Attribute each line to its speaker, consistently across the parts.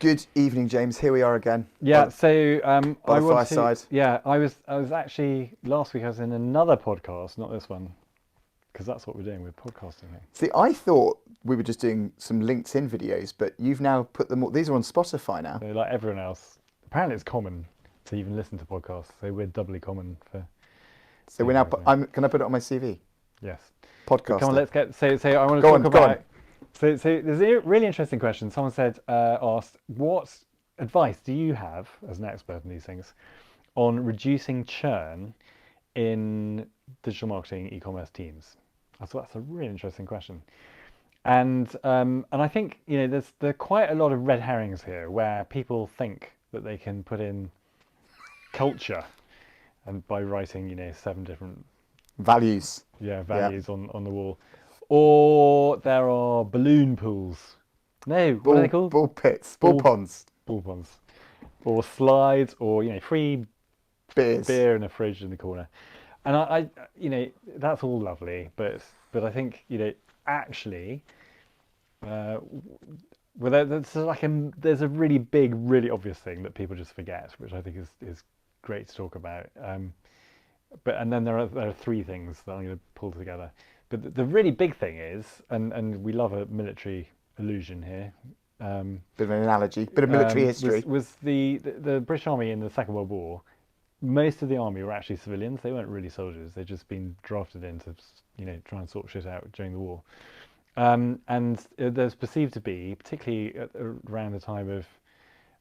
Speaker 1: Good evening, James. Here we are again.
Speaker 2: Yeah, so
Speaker 1: By
Speaker 2: I
Speaker 1: the
Speaker 2: want to.
Speaker 1: fireside.
Speaker 2: Yeah, I was actually last week. I was in another podcast, not this one, because that's what we're doing. We're podcasting here.
Speaker 1: See, I thought we were just doing some LinkedIn videos, but you've now put them all. These are on Spotify now.
Speaker 2: So like everyone else, apparently it's common to even listen to podcasts. So we're doubly common for
Speaker 1: So we're
Speaker 2: speaking
Speaker 1: now.
Speaker 2: with me.
Speaker 1: Can I put it on my CV?
Speaker 2: Yes, but come on,
Speaker 1: Podcaster.
Speaker 2: let's get. So I want to
Speaker 1: Go on,
Speaker 2: talk
Speaker 1: go on.
Speaker 2: about. So there's a really interesting question. Someone said, asked, what advice do you have as an expert in these things on reducing churn in digital marketing e-commerce teams? I thought that's a really interesting question, and I think there are quite a lot of red herrings here where people think that they can put in culture and by writing 7 different
Speaker 1: Values. Yeah.
Speaker 2: values on the wall, or there are balloon pools. No, what are they called?
Speaker 1: Ball pits. Ball
Speaker 2: Ball
Speaker 1: ponds.
Speaker 2: ball ponds, or slides, or free
Speaker 1: Beers.
Speaker 2: beer in a fridge in the corner. And that's all lovely, but I think actually, uh, there's a really big, really obvious thing that people just forget, which I think is great to talk about. And then there are 3 things that I'm going to pull together. But the really big thing is, and we love a military allusion here.
Speaker 1: Bit of an analogy. Bit of military history.
Speaker 2: Was the British Army in the Second World War? Most of the army were actually civilians. They weren't really soldiers. They'd just been drafted in to try and sort shit out during the war. And there's perceived to be, particularly around the time of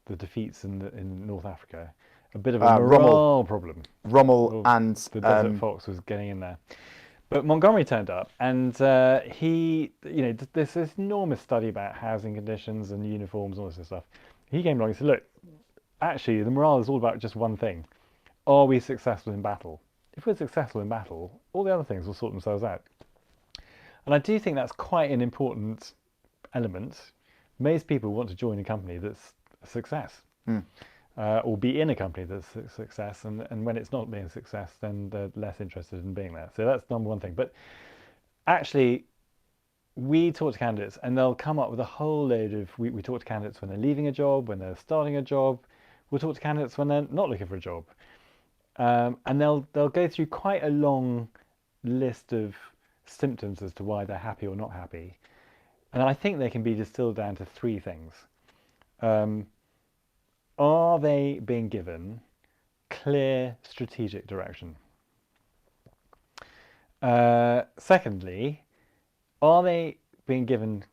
Speaker 2: the defeats in North Africa, a bit of a morale problem.
Speaker 1: Rommel
Speaker 2: Well,
Speaker 1: and
Speaker 2: the Desert Fox was getting in there. But Montgomery turned up, and he, there's this enormous study about housing conditions and uniforms and all this stuff. He came along and said, look, actually, the morale is all about just one thing. Are we successful in battle? If we're successful in battle, all the other things will sort themselves out. And I do think that's quite an important element. Most people want to join a company that's a success, or be in a company that's a success. And when it's not being a success, then they're less interested in being there. So that's number one thing. But actually, we talk to candidates, and they'll come up with a whole load of. We talk to candidates when they're leaving a job, when they're starting a job. We'll talk to candidates when they're not looking for a job. And they'll go through quite a long list of symptoms as to why they're happy or not happy. And I think they can be distilled down to 3 things. Are they being given clear strategic direction? Secondly, are they being given,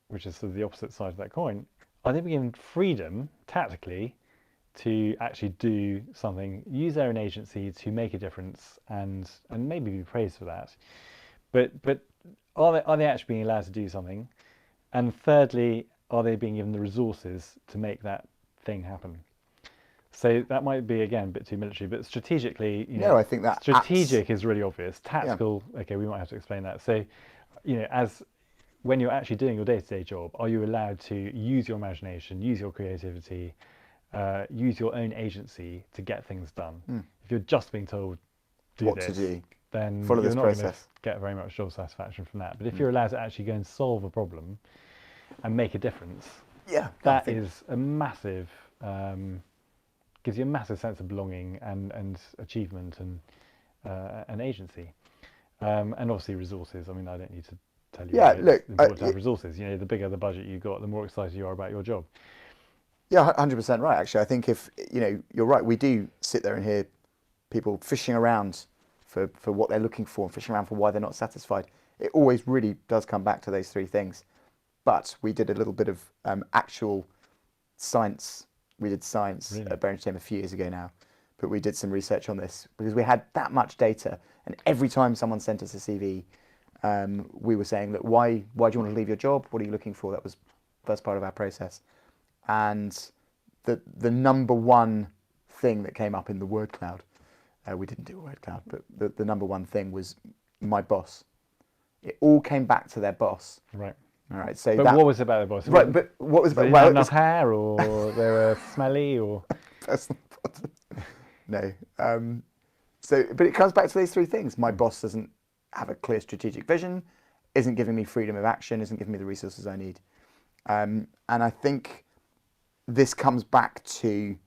Speaker 2: which is sort of the opposite side of that coin, are they being given freedom tactically to actually do something, use their own agency to make a difference, and maybe be praised for that? But are they actually being allowed to do something? And thirdly, are they being given the resources to make that thing happen? So that might be, again, a bit too military, but strategically,
Speaker 1: No, I think that
Speaker 2: strategic is really obvious.
Speaker 1: Yeah.
Speaker 2: Tactical, okay, we might have to explain that. So, as when you're actually doing your day-to-day job, are you allowed to use your imagination, use your creativity, use your own agency to get things done? If you're just being told do
Speaker 1: what
Speaker 2: this,
Speaker 1: to do.
Speaker 2: then
Speaker 1: Follow
Speaker 2: you're
Speaker 1: this
Speaker 2: not going to
Speaker 1: process.
Speaker 2: get very much job satisfaction from that. But if you're allowed to actually go and solve a problem and make a difference,
Speaker 1: Yeah.
Speaker 2: that is a massive, gives you a massive sense of belonging and achievement and agency. And obviously resources. I mean, I don't need to tell you
Speaker 1: Yeah,
Speaker 2: why
Speaker 1: look,
Speaker 2: it's important to have resources. The bigger the budget you've got, the more excited you are about your job.
Speaker 1: Yeah, 100% right. Actually, I think if you're right, we do sit there and hear people fishing around for what they're looking for and fishing around for why they're not satisfied. It always really does come back to those 3 things. But we did a little bit of actual science. We did science
Speaker 2: Really?
Speaker 1: at Berenstain a few years ago now, but we did some research on this because we had that much data, and every time someone sent us a CV, we were saying, look, why do you want to leave your job? What are you looking for? That was the first part of our process. And the number one thing that came up in the word cloud, we didn't do a word cloud, but the number one thing was my boss. It all came back to their boss.
Speaker 2: Right.
Speaker 1: All right. So
Speaker 2: But what was it about the boss?
Speaker 1: Right, but what was
Speaker 2: They
Speaker 1: about?
Speaker 2: didn't have enough hair, or they were smelly, or
Speaker 1: Personal no. But it comes back to these 3 things. My boss doesn't have a clear strategic vision, isn't giving me freedom of action, isn't giving me the resources I need. And I think this comes back to,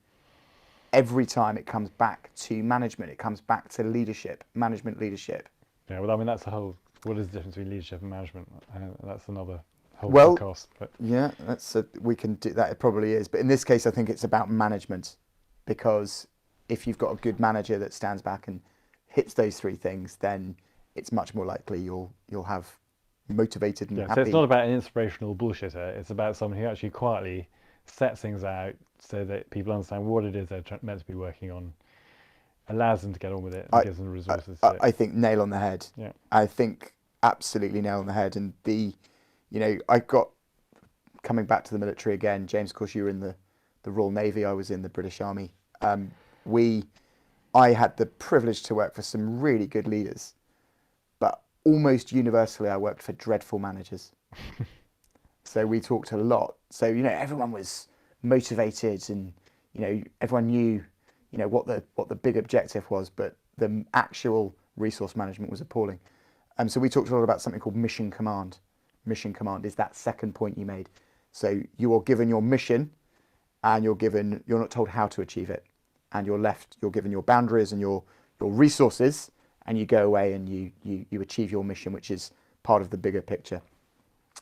Speaker 1: every time it comes back to management, it comes back to leadership, management leadership.
Speaker 2: Yeah, well, I mean, that's the whole. What is the difference between leadership and management? That's another whole
Speaker 1: Well,
Speaker 2: podcast. But
Speaker 1: yeah, we can do that. It probably is, but in this case, I think it's about management, because if you've got a good manager that stands back and hits those three things, then it's much more likely you'll have motivated and
Speaker 2: yeah,
Speaker 1: happy.
Speaker 2: so it's not about an inspirational bullshitter. It's about someone who actually quietly sets things out so that people understand what it is they're meant to be working on, allows them to get on with it, and gives them the resources to.
Speaker 1: I think nail on the head.
Speaker 2: Yeah.
Speaker 1: I think absolutely nail on the head. And I got, coming back to the military again, James, of course, you were in the Royal Navy. I was in the British Army. I had the privilege to work for some really good leaders, but almost universally, I worked for dreadful managers. So we talked a lot. So, everyone was motivated, and, everyone knew, what the big objective was, but the actual resource management was appalling. So we talked a lot about something called mission command. Mission command is that second point you made. So you are given your mission, and you're not told how to achieve it. And you're given your boundaries and your resources, and you go away and you achieve your mission, which is part of the bigger picture.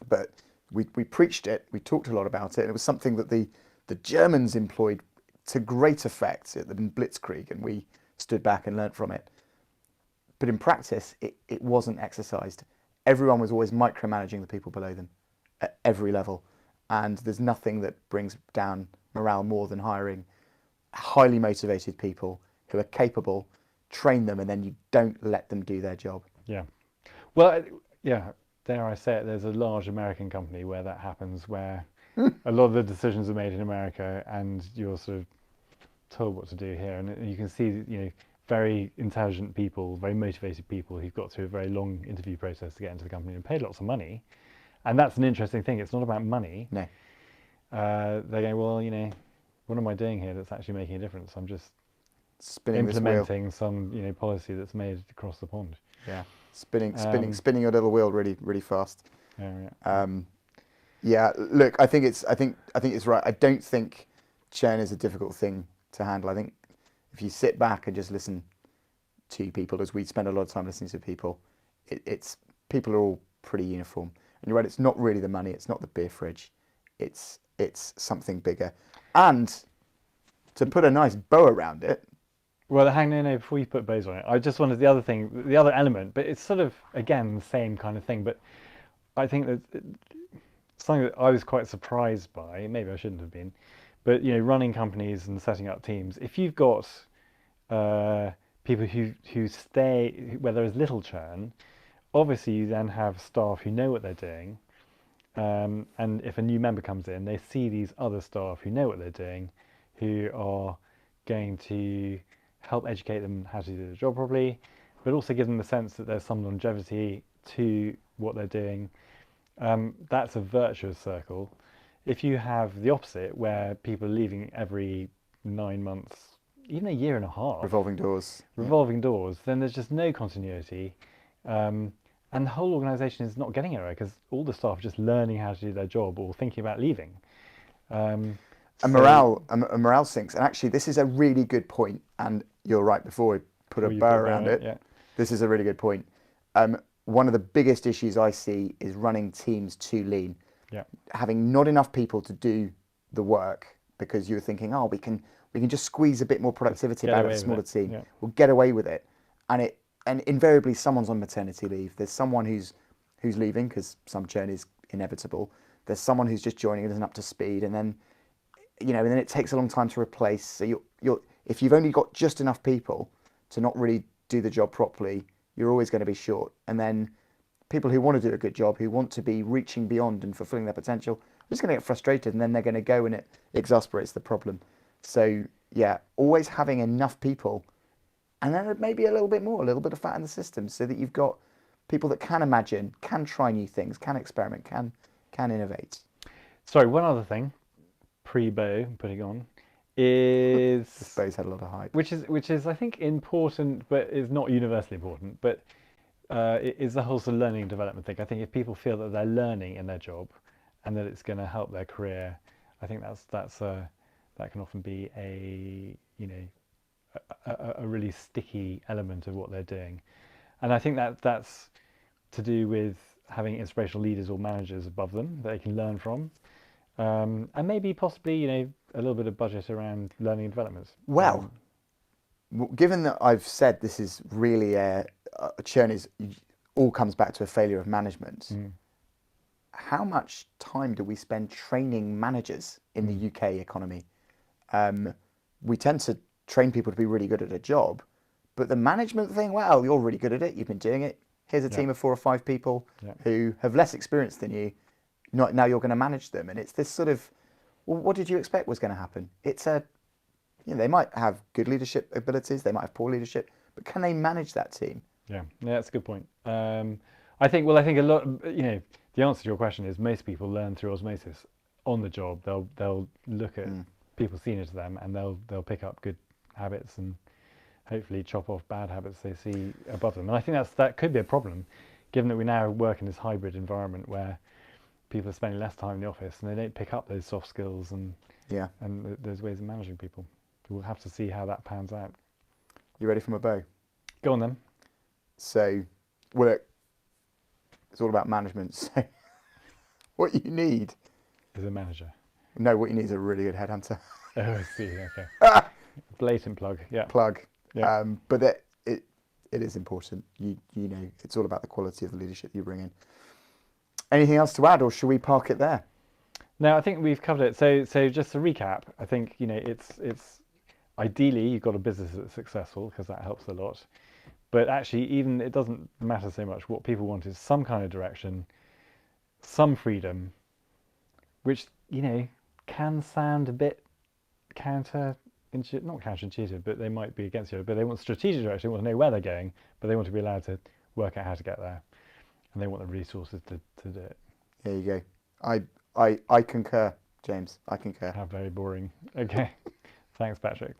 Speaker 1: But we preached it, we talked a lot about it, and it was something that the Germans employed to great effect at the Blitzkrieg, and we stood back and learnt from it. But in practice, it wasn't exercised. Everyone was always micromanaging the people below them at every level. And there's nothing that brings down morale more than hiring highly motivated people who are capable, train them, and then you don't let them do their job.
Speaker 2: Yeah. Well, yeah, dare I say it, there's a large American company where that happens, where a lot of the decisions are made in America, and you're sort of told what to do here. And you can see, very intelligent people, very motivated people who've got through a very long interview process to get into the company and paid lots of money. And that's an interesting thing. It's not about money.
Speaker 1: No.
Speaker 2: They go, well, what am I doing here that's actually making a difference? I'm just
Speaker 1: implementing
Speaker 2: some, policy that's made across the pond.
Speaker 1: Yeah, spinning your little wheel really, really fast.
Speaker 2: Yeah.
Speaker 1: Yeah. Look, I think it's right. I don't think churn is a difficult thing to handle. I think if you sit back and just listen to people, as we spend a lot of time listening to people, it's people are all pretty uniform. And you're right, it's not really the money, it's not the beer fridge, it's something bigger. And to put a nice bow around it.
Speaker 2: Well, hang on, before you put bows on it, I just wanted the other element, but it's sort of, again, the same kind of thing. But I think that something that I was quite surprised by, maybe I shouldn't have been, but running companies and setting up teams, if you've got people who stay where there is little churn, obviously you then have staff who know what they're doing, and if a new member comes in, they see these other staff who know what they're doing, who are going to help educate them how to do the job properly, but also give them the sense that there's some longevity to what they're doing. That's a virtuous circle. If you have the opposite, where people are leaving every 9 months, even a year and a half, revolving doors, then there's just no continuity, and the whole organisation is not getting anywhere because all the staff are just learning how to do their job or thinking about leaving.
Speaker 1: Morale sinks. And actually, this is a really good point. And you're right. Before we put a bow around it,
Speaker 2: yeah.
Speaker 1: This is a really good point. One of the biggest issues I see is running teams too lean.
Speaker 2: Yeah.
Speaker 1: Having not enough people to do the work because you're thinking, we can just squeeze a bit more productivity out of a smaller team.
Speaker 2: Yeah.
Speaker 1: We'll get away with it. And invariably someone's on maternity leave. There's someone who's leaving because some churn is inevitable. There's someone who's just joining and isn't up to speed, and then and then it takes a long time to replace. So if you've only got just enough people to not really do the job properly, you're always going to be short. And then people who want to do a good job, who want to be reaching beyond and fulfilling their potential, are just going to get frustrated, and then they're going to go, and it exasperates the problem. So yeah, always having enough people, and then maybe a little bit of fat in the system, so that you've got people that can imagine, can try new things, can experiment, can innovate.
Speaker 2: Sorry, one other thing, pre-bow, putting on, is
Speaker 1: this bow's had a lot of hype,
Speaker 2: which is I think important, but is not universally important. But it is the whole sort of learning and development thing. I think if people feel that they're learning in their job, and that it's going to help their career, I think that can often be a a really sticky element of what they're doing, and I think that's to do with having inspirational leaders or managers above them that they can learn from, and maybe possibly a little bit of budget around learning and development.
Speaker 1: Well, given that I've said this is really a churn is all comes back to a failure of management. How much time do we spend training managers in the UK economy? We tend to train people to be really good at a job, but the management thing, well, you're really good at it. You've been doing it. Here's a team of 4 or 5 people who have less experience than you. Now you're going to manage them, and it's this sort of, well, what did you expect was going to happen? It's they might have good leadership abilities, they might have poor leadership, but can they manage that team?
Speaker 2: Yeah, that's a good point. I think a lot, the answer to your question is most people learn through osmosis on the job. They'll look at people senior to them, and they'll pick up good habits and hopefully chop off bad habits they see above them. And I think that could be a problem, given that we now work in this hybrid environment where people are spending less time in the office and they don't pick up those soft skills and those ways of managing people. We'll have to see how that pans out.
Speaker 1: You ready for my bow?
Speaker 2: Go on then.
Speaker 1: So, well, it's all about management. So, what you need
Speaker 2: is a manager.
Speaker 1: No, what you need is a really good headhunter.
Speaker 2: Oh, I see. Okay. Blatant plug. Yeah.
Speaker 1: Plug.
Speaker 2: Yeah.
Speaker 1: But it is important. It's all about the quality of the leadership you bring in. Anything else to add, or should we park it there?
Speaker 2: No, I think we've covered it. So just to recap, I think it's ideally you've got a business that's successful, because that helps a lot. But actually, even it doesn't matter so much. What people want is some kind of direction, some freedom, which can sound a bit not counterintuitive, but they might be against you. But they want strategic direction. They want to know where they're going, but they want to be allowed to work out how to get there, and they want the resources to do it.
Speaker 1: There you go. I concur, James. I concur.
Speaker 2: How very boring. Okay. Thanks, Patrick.